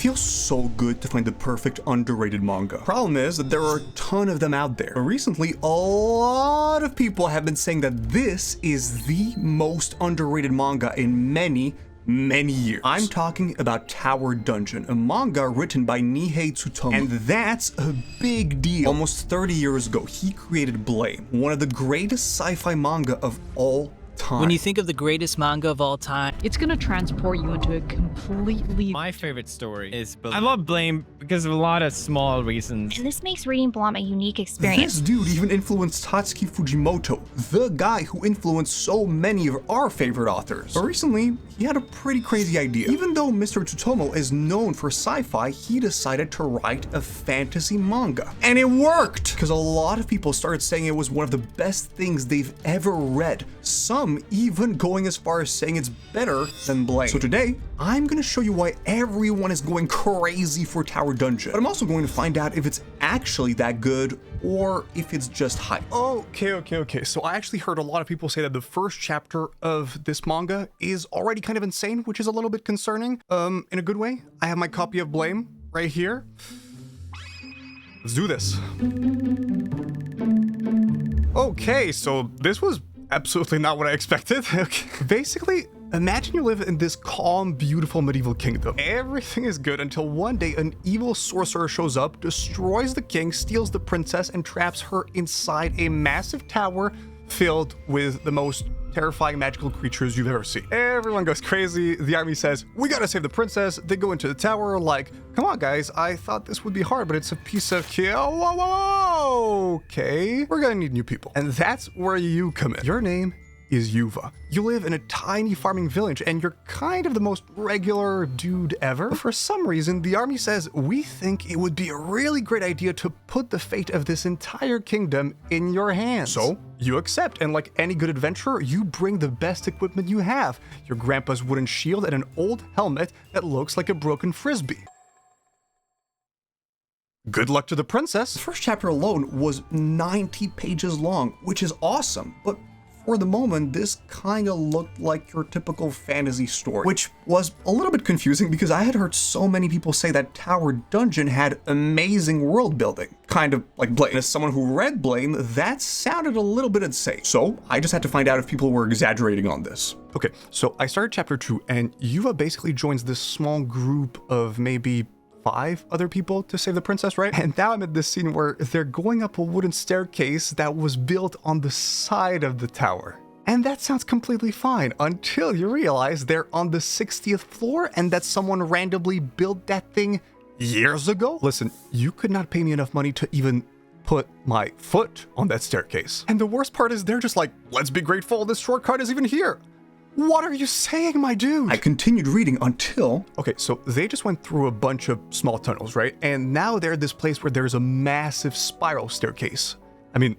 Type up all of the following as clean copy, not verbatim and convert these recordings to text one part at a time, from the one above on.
feels so good to find the perfect underrated manga. Problem is that there are a ton of them out there. But recently, a lot of people have been saying that this is the most underrated manga in many years. I'm talking about Tower Dungeon, a manga written by Nihei Tsutomu. And that's a big deal. Almost 30 years ago, he created Blame, one of the greatest sci-fi manga of all time. When you think of the greatest manga of all time, it's gonna transport you into a completely... My favorite story is Blame. I love Blame because of a lot of small reasons. And this makes reading Blame a unique experience. This dude even influenced Tatsuki Fujimoto, the guy who influenced so many of our favorite authors. But recently, he had a pretty crazy idea. Even though Mr. Tsutomu is known for sci-fi, he decided to write a fantasy manga. And it worked! Because a lot of people started saying it was one of the best things they've ever read. Some even going as far as saying it's better than Blame. So today, I'm gonna show you why everyone is going crazy for Tower Dungeon. But I'm also going to find out if it's actually that good or if it's just hype. Okay. So I actually heard a lot of people say that the first chapter of this manga is already kind of insane, which is a little bit concerning. In a good way. I have my copy of Blame right here. Let's do this. Okay, so this was absolutely not what I expected. Okay. Basically, imagine you live in this calm, beautiful medieval kingdom. Everything is good until one day an evil sorcerer shows up, destroys the king, steals the princess, and traps her inside a massive tower filled with the most terrifying magical creatures you've ever seen. Everyone goes crazy. The army says, we gotta save the princess. They go into the tower like, come on guys, I thought this would be hard, but it's a piece of whoa. Okay, we're gonna need new people. And that's where you come in. Your name is Yuva. You live in a tiny farming village and you're kind of the most regular dude ever. But for some reason, the army says, we think it would be a really great idea to put the fate of this entire kingdom in your hands. So you accept, and like any good adventurer, you bring the best equipment you have. Your grandpa's wooden shield and an old helmet that looks like a broken frisbee. Good luck to the princess. The first chapter alone was 90 pages long, which is awesome, but for the moment, this kind of looked like your typical fantasy story, which was a little bit confusing because I had heard so many people say that Tower Dungeon had amazing world building, kind of like Blame. As someone who read Blame, that sounded a little bit insane. So I just had to find out if people were exaggerating on this. Okay, so I started chapter 2 and Yuva basically joins this small group of maybe 5 other people to save the princess, right? And now I'm at this scene where they're going up a wooden staircase that was built on the side of the tower. And that sounds completely fine until you realize they're on the 60th floor and that someone randomly built that thing years ago. Listen, you could not pay me enough money to even put my foot on that staircase. And the worst part is they're just like, let's be grateful this shortcut is even here. What are you saying, my dude? I continued reading until... Okay, so they just went through a bunch of small tunnels, right? And now they're at this place where there's a massive spiral staircase. I mean,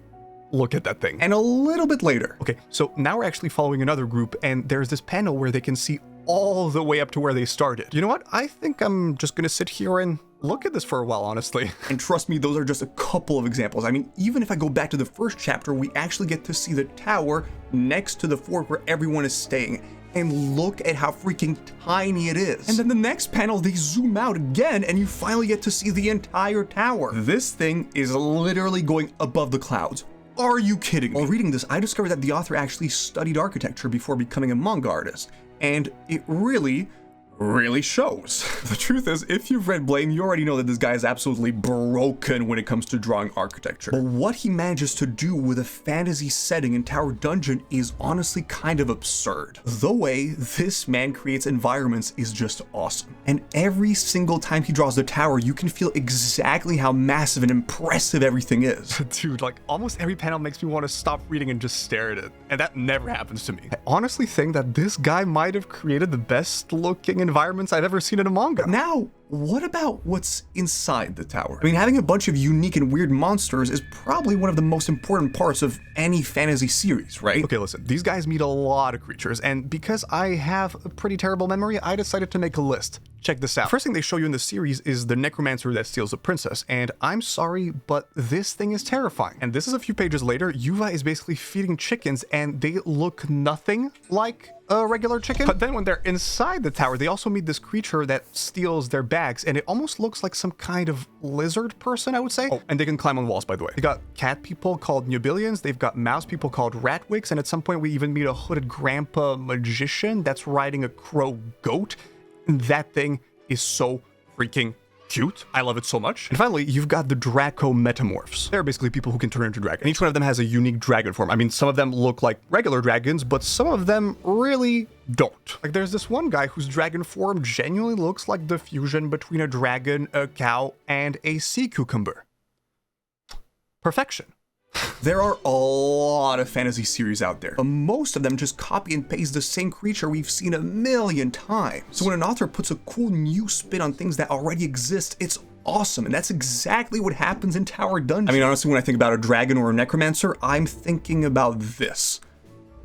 look at that thing. And a little bit later. Okay, so now we're actually following another group and there's this panel where they can see all the way up to where they started. You know what? I think I'm just gonna sit here and look at this for a while, honestly. And trust me, those are just a couple of examples. I mean, even if I go back to the first chapter, we actually get to see the tower next to the fort where everyone is staying. And look at how freaking tiny it is. And then the next panel, they zoom out again and you finally get to see the entire tower. This thing is literally going above the clouds. Are you kidding me? While reading this, I discovered that the author actually studied architecture before becoming a manga artist. And it really shows. The truth is, if you've read Blame, you already know that this guy is absolutely broken when it comes to drawing architecture. But what he manages to do with a fantasy setting in Tower Dungeon is honestly kind of absurd. The way this man creates environments is just awesome. And every single time he draws the tower, you can feel exactly how massive and impressive everything is. Dude, like almost every panel makes me want to stop reading and just stare at it. And that never happens to me. I honestly think that this guy might have created the best looking environments I've ever seen in a manga. Now, what about what's inside the tower? I mean, having a bunch of unique and weird monsters is probably one of the most important parts of any fantasy series, right? Okay, listen, these guys meet a lot of creatures, and because I have a pretty terrible memory, I decided to make a list. Check this out. First thing they show you in the series is the necromancer that steals the princess, and I'm sorry, but this thing is terrifying. And this is a few pages later. Yuva is basically feeding chickens, and they look nothing like a regular chicken. But then when they're inside the tower, they also meet this creature that steals their bags, and it almost looks like some kind of lizard person, I would say. Oh, and they can climb on walls, by the way. They got cat people called Nubilians, they've got mouse people called Ratwigs, and at some point we even meet a hooded grandpa magician that's riding a crow goat. And that thing is so freaking cute. I love it so much. And finally, you've got the Draco Metamorphs. They're basically people who can turn into dragon. And each one of them has a unique dragon form. I mean, some of them look like regular dragons, but some of them really don't. Like there's this one guy whose dragon form genuinely looks like the fusion between a dragon, a cow, and a sea cucumber. Perfection. There are a lot of fantasy series out there, but most of them just copy and paste the same creature we've seen a million times. So when an author puts a cool new spin on things that already exist, it's awesome, and that's exactly what happens in Tower Dungeon. I mean, honestly, when I think about a dragon or a necromancer, I'm thinking about this.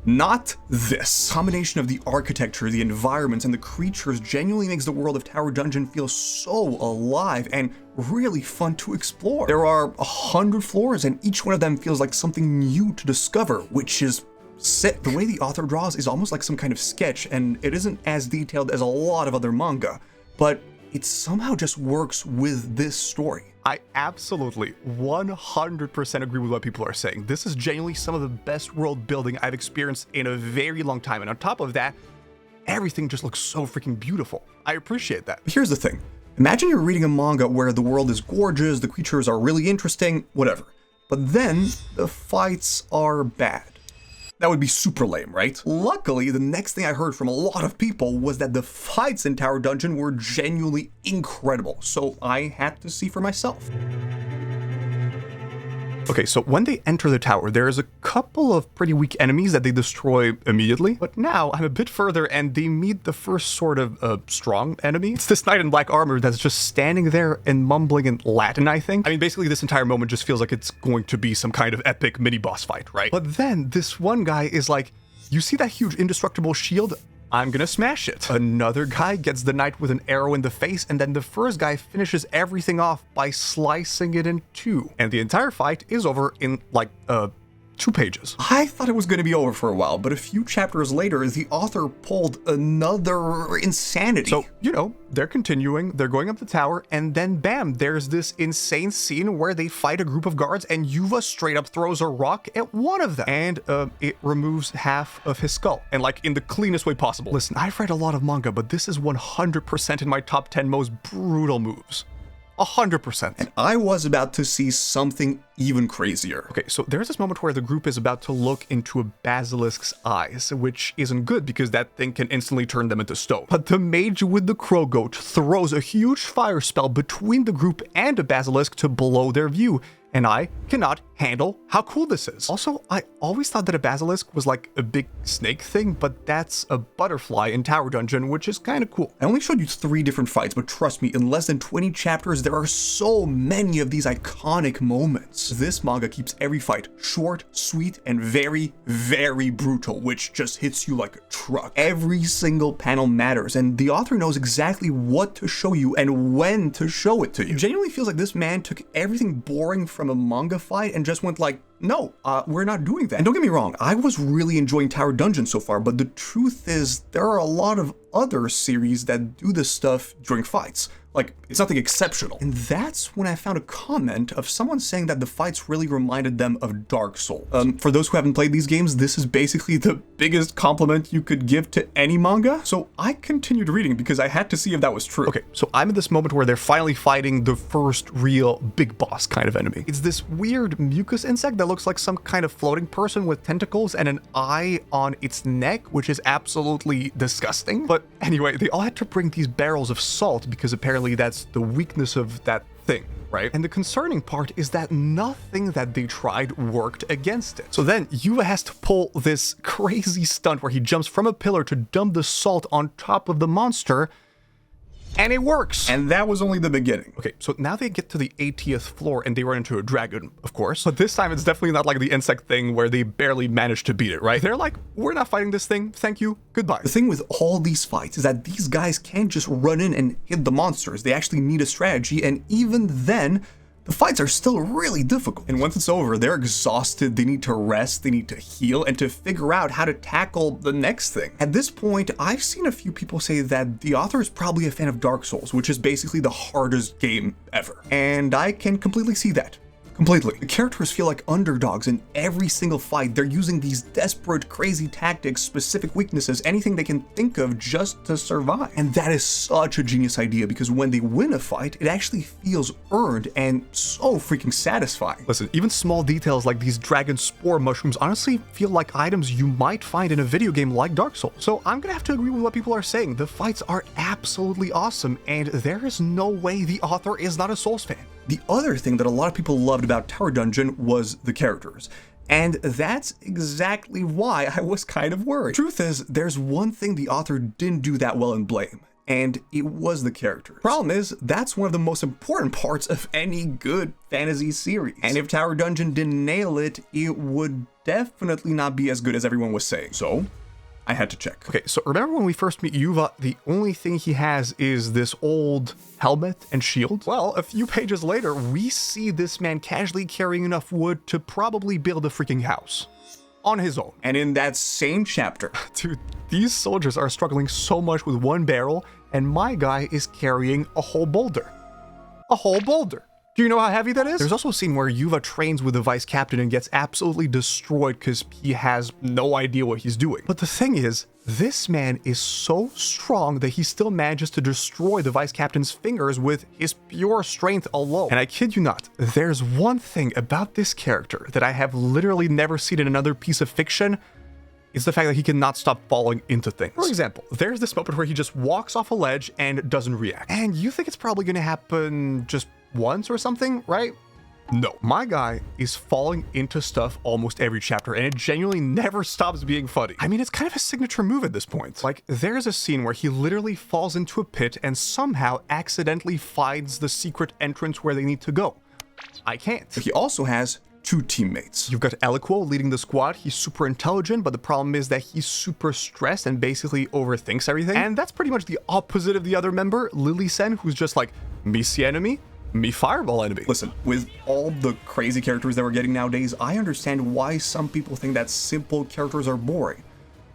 Not this. Combination of the architecture, the environments, and the creatures genuinely makes the world of Tower Dungeon feel so alive and really fun to explore. There are 100 floors, and each one of them feels like something new to discover, which is sick. The way the author draws is almost like some kind of sketch, and it isn't as detailed as a lot of other manga, but it somehow just works with this story. I absolutely 100% agree with what people are saying. This is genuinely some of the best world building I've experienced in a very long time. And on top of that, everything just looks so freaking beautiful. I appreciate that. But here's the thing. Imagine you're reading a manga where the world is gorgeous, the creatures are really interesting, whatever. But then the fights are bad. That would be super lame, right? Luckily, the next thing I heard from a lot of people was that the fights in Tower Dungeon were genuinely incredible, so I had to see for myself. Okay, so when they enter the tower, there is a couple of pretty weak enemies that they destroy immediately. But now I'm a bit further and they meet the first sort of strong enemy. It's this knight in black armor that's just standing there and mumbling in Latin, I think. I mean, basically this entire moment just feels like it's going to be some kind of epic mini boss fight, right? But then this one guy is like, you see that huge indestructible shield? I'm gonna smash it. Another guy gets the knight with an arrow in the face, and then the first guy finishes everything off by slicing it in two. And the entire fight is over in like 2 pages. I thought it was going to be over for a while, but a few chapters later, the author pulled another insanity. So, you know, they're continuing, they're going up the tower, and then bam, there's this insane scene where they fight a group of guards, and Yuva straight up throws a rock at one of them, and it removes half of his skull, and like in the cleanest way possible. Listen, I've read a lot of manga, but this is 100% in my top 10 most brutal moves. 100%. And I was about to see something even crazier. Okay, so there's this moment where the group is about to look into a basilisk's eyes, which isn't good because that thing can instantly turn them into stone. But the mage with the crow goat throws a huge fire spell between the group and a basilisk to blow their view. And I cannot handle how cool this is. Also, I always thought that a basilisk was like a big snake thing, but that's a butterfly in Tower Dungeon, which is kind of cool. I only showed you 3 different fights, but trust me, in less than 20 chapters, there are so many of these iconic moments. This manga keeps every fight short, sweet, and very, very brutal, which just hits you like a truck. Every single panel matters, and the author knows exactly what to show you and when to show it to you. It genuinely feels like this man took everything boring from a manga fight and just went like, no, we're not doing that. And don't get me wrong, I was really enjoying Tower Dungeon so far, but the truth is there are a lot of other series that do this stuff during fights. Like, it's nothing exceptional. And that's when I found a comment of someone saying that the fights really reminded them of Dark Souls. For those who haven't played these games, this is basically the biggest compliment you could give to any manga. So I continued reading because I had to see if that was true. Okay, so I'm in this moment where they're finally fighting the first real big boss kind of enemy. It's this weird mucus insect that looks like some kind of floating person with tentacles and an eye on its neck, which is absolutely disgusting. But anyway, they all had to bring these barrels of salt because apparently that's the weakness of that thing, right? And the concerning part is that nothing that they tried worked against it. So then Yuva has to pull this crazy stunt where he jumps from a pillar to dump the salt on top of the monster, and it works. And that was only the beginning. Okay, so now they get to the 80th floor and they run into a dragon, of course. But this time it's definitely not like the insect thing where they barely managed to beat it, right? They're like, we're not fighting this thing. Thank you. Goodbye. The thing with all these fights is that these guys can't just run in and hit the monsters. They actually need a strategy. And even then, the fights are still really difficult. And once it's over, they're exhausted, they need to rest, they need to heal, and to figure out how to tackle the next thing. At this point, I've seen a few people say that the author is probably a fan of Dark Souls, which is basically the hardest game ever. And I can completely see that. Completely. The characters feel like underdogs in every single fight. They're using these desperate, crazy tactics, specific weaknesses, anything they can think of just to survive. And that is such a genius idea, because when they win a fight, it actually feels earned and so freaking satisfying. Listen, even small details like these dragon spore mushrooms honestly feel like items you might find in a video game like Dark Souls. So I'm gonna have to agree with what people are saying. The fights are absolutely awesome, and there is no way the author is not a Souls fan. The other thing that a lot of people loved about Tower Dungeon was the characters. And that's exactly why I was kind of worried. Truth is, there's one thing the author didn't do that well in Blame, and it was the characters. Problem is, that's one of the most important parts of any good fantasy series. And if Tower Dungeon didn't nail it, it would definitely not be as good as everyone was saying. So I had to check. Okay, so remember when we first meet Yuva, the only thing he has is this old helmet and shield? Well, a few pages later, we see this man casually carrying enough wood to probably build a freaking house. On his own. And in that same chapter, dude, these soldiers are struggling so much with one barrel, and my guy is carrying a whole boulder. A whole boulder. Do you know how heavy that is? There's also a scene where Yuva trains with the vice captain and gets absolutely destroyed because he has no idea what he's doing. But the thing is, this man is so strong that he still manages to destroy the vice captain's fingers with his pure strength alone. And I kid you not, there's one thing about this character that I have literally never seen in another piece of fiction. It's the fact that he cannot stop falling into things. For example, there's this moment where he just walks off a ledge and doesn't react. And you think it's probably gonna happen just once or something, right? No. My guy is falling into stuff almost every chapter, and it genuinely never stops being funny. I mean, it's kind of a signature move at this point. Like, there's a scene where he literally falls into a pit and somehow accidentally finds the secret entrance where they need to go. I can't. But he also has two teammates. You've got Eliquo leading the squad. He's super intelligent, but the problem is that he's super stressed and basically overthinks everything. And that's pretty much the opposite of the other member, Lily Sen, who's just like, me see enemy, me fireball enemy. Listen, with all the crazy characters that we're getting nowadays, I understand why some people think that simple characters are boring.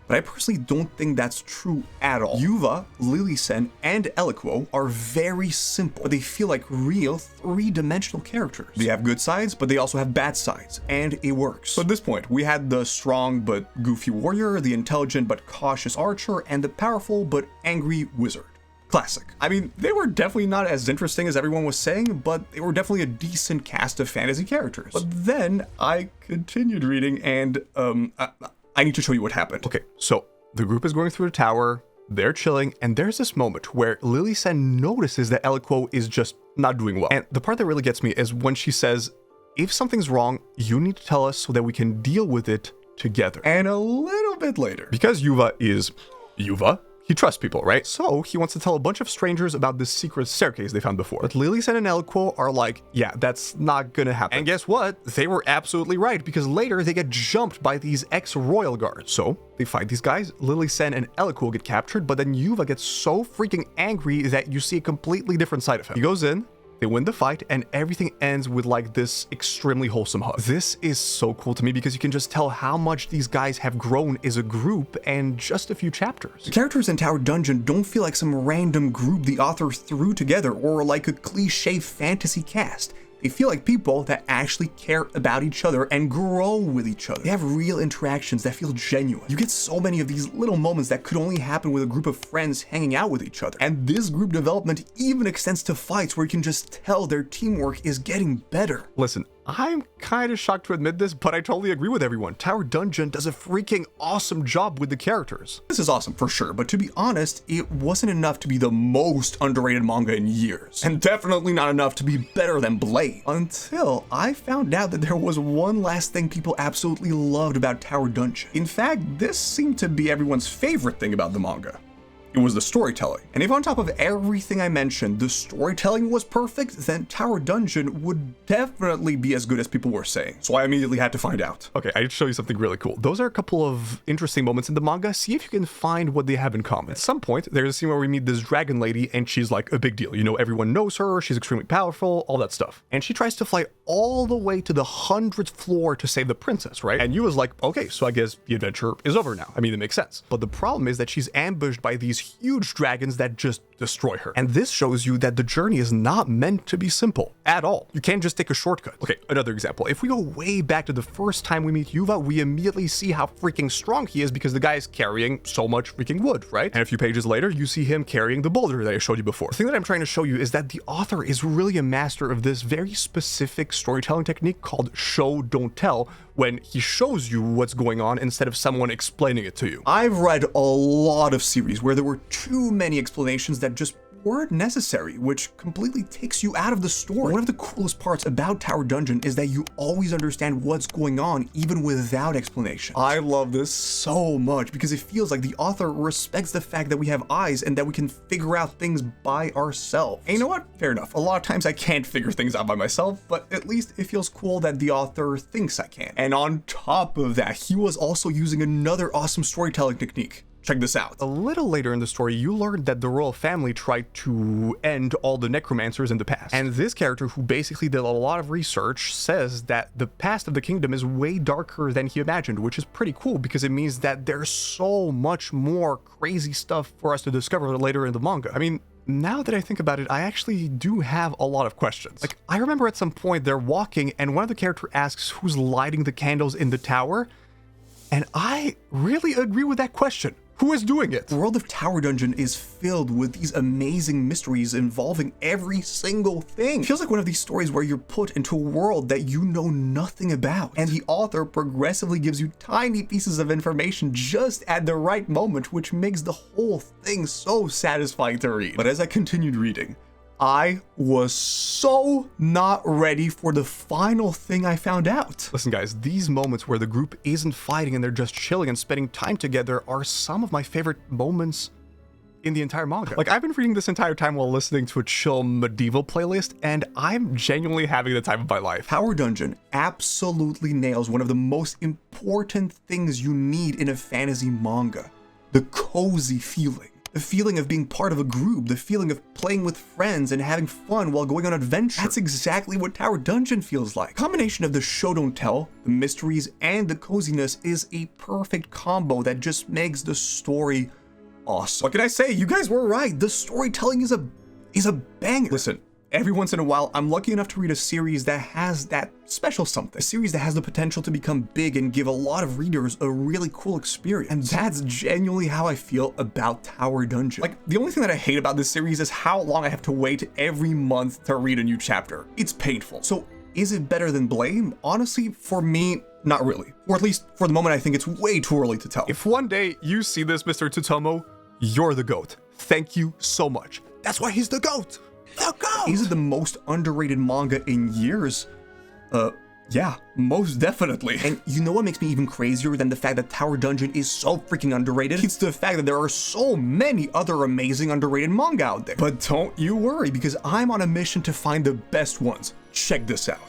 But I personally don't think that's true at all. Yuva, Lily Sen, and Eliquo are very simple, but they feel like real three-dimensional characters. They have good sides, but they also have bad sides, and it works. So at this point, we had the strong but goofy warrior, the intelligent but cautious archer, and the powerful but angry wizard. Classic. I mean, they were definitely not as interesting as everyone was saying, but they were definitely a decent cast of fantasy characters. But then I continued reading, and I need to show you what happened. Okay, so the group is going through the tower, they're chilling, and there's this moment where Lily Sen notices that Eliquo is just not doing well. And the part that really gets me is when she says, if something's wrong, you need to tell us so that we can deal with it together. And a little bit later, because Yuva is Yuva, he trusts people, right? So he wants to tell a bunch of strangers about this secret staircase they found before. But Lily Sen and Eliquo are like, yeah, that's not gonna happen. And guess what? They were absolutely right, because later they get jumped by these ex-royal guards. So they fight these guys, Lily Sen and Eliquo get captured, but then Yuva gets so freaking angry that you see a completely different side of him. He goes in, they win the fight, and everything ends with like this extremely wholesome hug. This is so cool to me because you can just tell how much these guys have grown as a group in just a few chapters. The characters in Tower Dungeon don't feel like some random group the author threw together or like a cliche fantasy cast. They feel like people that actually care about each other and grow with each other. They have real interactions that feel genuine. You get so many of these little moments that could only happen with a group of friends hanging out with each other. And this group development even extends to fights where you can just tell their teamwork is getting better. Listen, I'm kind of shocked to admit this, but I totally agree with everyone. Tower Dungeon does a freaking awesome job with the characters. This is awesome for sure, but to be honest, it wasn't enough to be the most underrated manga in years. And definitely not enough to be better than Blade. Until I found out that there was one last thing people absolutely loved about Tower Dungeon. In fact, this seemed to be everyone's favorite thing about the manga. it was the storytelling. And if on top of everything I mentioned, the storytelling was perfect, then Tower Dungeon would definitely be as good as people were saying. So I immediately had to find out. Okay, I need to show you something really cool. Those are a couple of interesting moments in the manga. See if you can find what they have in common. At some point, there's a scene where we meet this dragon lady, and she's like a big deal. You know, everyone knows her, she's extremely powerful, all that stuff. And she tries to fly all the way to the 100th floor to save the princess, right? And you was like, okay, so I guess the adventure is over now. I mean, it makes sense. But the problem is that she's ambushed by these huge dragons that just destroy her. And this shows you that the journey is not meant to be simple at all. You can't just take a shortcut. Okay, another example. If we go way back to the first time we meet Yuva, we immediately see how freaking strong he is because the guy is carrying so much freaking wood, right? And a few pages later, you see him carrying the boulder that I showed you before. The thing that I'm trying to show you is that the author is really a master of this very specific storytelling technique called show, don't tell, when he shows you what's going on instead of someone explaining it to you. I've read a lot of series where there were too many explanations that just weren't necessary, which completely takes you out of the story. One of the coolest parts about Tower Dungeon is that you always understand what's going on even without explanation. I love this so much because it feels like the author respects the fact that we have eyes and that we can figure out things by ourselves. And you know what? Fair enough. A lot of times I can't figure things out by myself, but at least it feels cool that the author thinks I can. And on top of that, he was also using another awesome storytelling technique. Check this out. A little later in the story, you learned that the royal family tried to end all the necromancers in the past. And this character, who basically did a lot of research, says that the past of the kingdom is way darker than he imagined, which is pretty cool because it means that there's so much more crazy stuff for us to discover later in the manga. I mean, now that I think about it, I actually do have a lot of questions. Like, I remember at some point they're walking and one of the characters asks who's lighting the candles in the tower, and I really agree with that question. Who is doing it? The world of Tower Dungeon is filled with these amazing mysteries involving every single thing. It feels like one of these stories where you're put into a world that you know nothing about, and the author progressively gives you tiny pieces of information just at the right moment, which makes the whole thing so satisfying to read. But as I continued reading, I was so not ready for the final thing I found out. Listen guys, these moments where the group isn't fighting and they're just chilling and spending time together are some of my favorite moments in the entire manga. Like, I've been reading this entire time while listening to a chill medieval playlist, and I'm genuinely having the time of my life. Tower Dungeon absolutely nails one of the most important things you need in a fantasy manga: the cozy feeling. The feeling of being part of a group, the feeling of playing with friends and having fun while going on adventure. That's exactly what Tower Dungeon feels like. The combination of the show don't tell, the mysteries, and the coziness is a perfect combo that just makes the story awesome. What can I say? You guys were right. The storytelling is a banger. Listen, every once in a while, I'm lucky enough to read a series that has that special something. A series that has the potential to become big and give a lot of readers a really cool experience. And that's genuinely how I feel about Tower Dungeon. Like, the only thing that I hate about this series is how long I have to wait every month to read a new chapter. It's painful. So, is it better than Blame? Honestly, for me, not really. Or at least, for the moment, I think it's way too early to tell. If one day you see this, Mr. Tsutomu, you're the GOAT. Thank you so much. That's why he's the GOAT. Is it the most underrated manga in years? Yeah, most definitely. And you know what makes me even crazier than the fact that Tower Dungeon is so freaking underrated? It's the fact that there are so many other amazing underrated manga out there. But don't you worry, because I'm on a mission to find the best ones. Check this out.